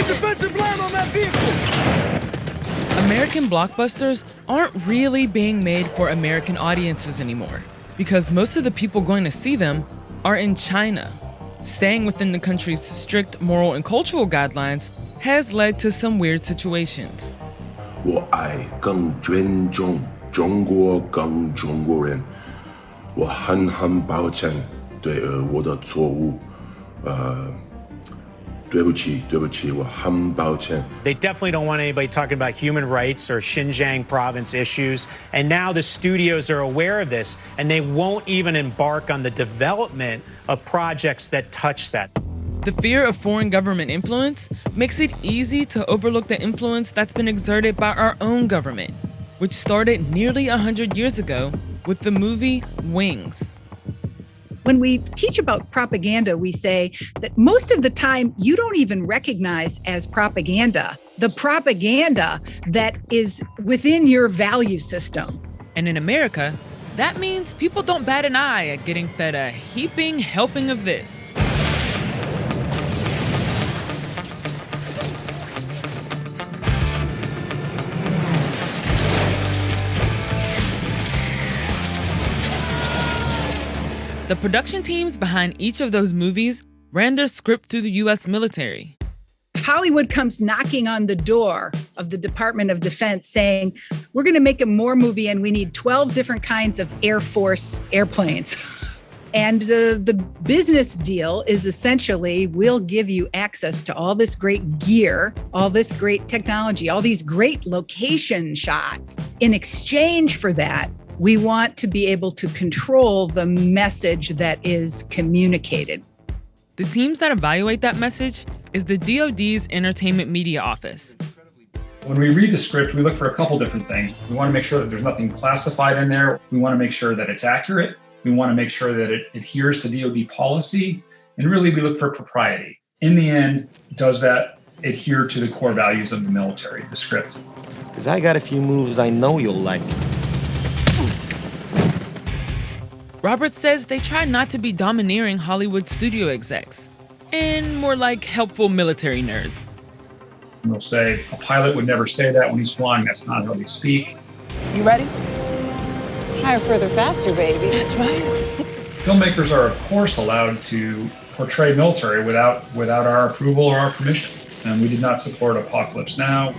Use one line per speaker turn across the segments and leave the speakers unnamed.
defensive line on that vehicle!
American blockbusters aren't really being made for American audiences anymore, because most of the people going to see them are in China. Staying within the country's strict moral and cultural guidelines has led to some weird situations.
我爱更尊重中国跟中国人，我很抱歉对我的错误，对不起，我很抱歉。
They definitely don't want anybody talking about human rights or Xinjiang province issues. And now the studios are aware of this, and they won't even embark on the development of projects that touch that.
The fear of foreign government influence makes it easy to overlook the influence that's been exerted by our own government, which started nearly 100 years ago with the movie Wings.
When we teach about propaganda, we say that most of the time you don't even recognize as propaganda the propaganda that is within your value system.
And in America, that means people don't bat an eye at getting fed a heaping helping of this. The production teams behind each of those movies ran their script through the US military.
Hollywood comes knocking on the door of the Department of Defense saying, we're going to make a more movie and we need 12 different kinds of Air Force airplanes. And the business deal is essentially, we'll give you access to all this great gear, all this great technology, all these great location shots. In exchange for that, we want to be able to control the message that is communicated.
The teams that evaluate that message is the DoD's Entertainment Media Office.
When we read the script, we look for a couple different things. We want to make sure that there's nothing classified in there. We want to make sure that it's accurate. We want to make sure that it adheres to DoD policy. And really, we look for propriety. In the end, does that adhere to the core values of the military, the script?
Because I got a few moves I know you'll like.
Roberts says they try not to be domineering Hollywood studio execs, and more like helpful military nerds.
And they'll say, a pilot would never say that when he's flying. That's not how they speak.
You ready? Higher, further, faster, baby. That's right.
Filmmakers are, of course, allowed to portray military without our approval or our permission. And we did not support Apocalypse Now.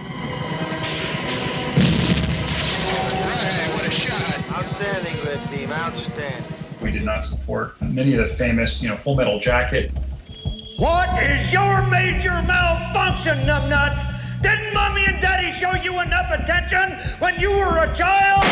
Outstanding, red team, outstanding.
We did not support many of the famous, Full Metal Jacket.
What is your major malfunction, numbnuts? Didn't mommy and daddy show you enough attention when you were a child?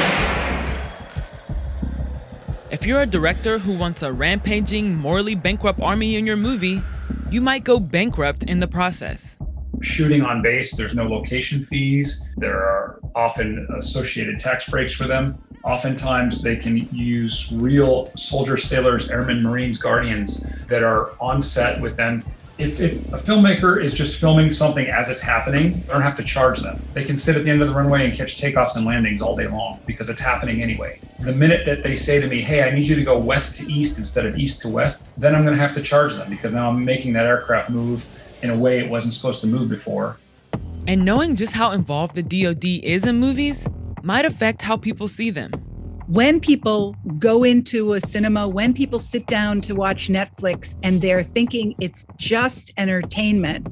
If you're a director who wants a rampaging, morally bankrupt army in your movie, you might go bankrupt in the process.
Shooting on base, there's no location fees. There are often associated tax breaks for them. Oftentimes, they can use real soldiers, sailors, airmen, Marines, Guardians that are on set with them. If a filmmaker is just filming something as it's happening, they don't have to charge them. They can sit at the end of the runway and catch takeoffs and landings all day long because it's happening anyway. The minute that they say to me, hey, I need you to go west to east instead of east to west, then I'm going to have to charge them because now I'm making that aircraft move in a way it wasn't supposed to move before.
And knowing just how involved the DoD is in movies might affect how people see them.
When people go into a cinema, when people sit down to watch Netflix and they're thinking it's just entertainment,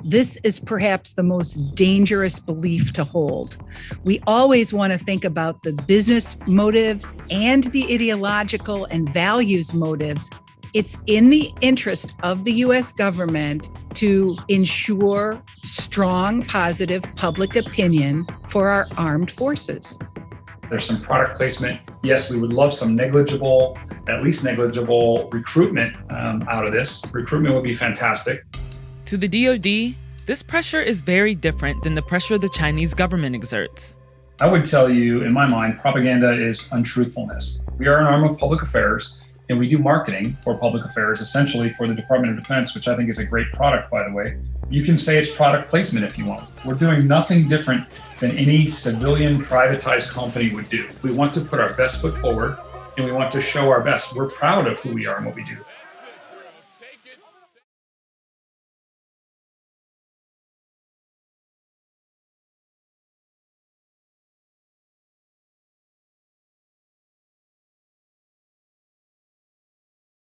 this is perhaps the most dangerous belief to hold. We always want to think about the business motives and the ideological and values motives. It's in the interest of the U.S. government to ensure strong, positive public opinion for our armed forces.
There's some product placement. Yes, we would love some negligible, at least negligible recruitment out of this. Recruitment would be fantastic.
To the DoD, this pressure is very different than the pressure the Chinese government exerts.
I would tell you, in my mind, propaganda is untruthfulness. We are an arm of public affairs, and we do marketing for public affairs, essentially for the Department of Defense, which I think is a great product, by the way. You can say it's product placement if you want. We're doing nothing different than any civilian privatized company would do. We want to put our best foot forward, and we want to show our best. We're proud of who we are and what we do.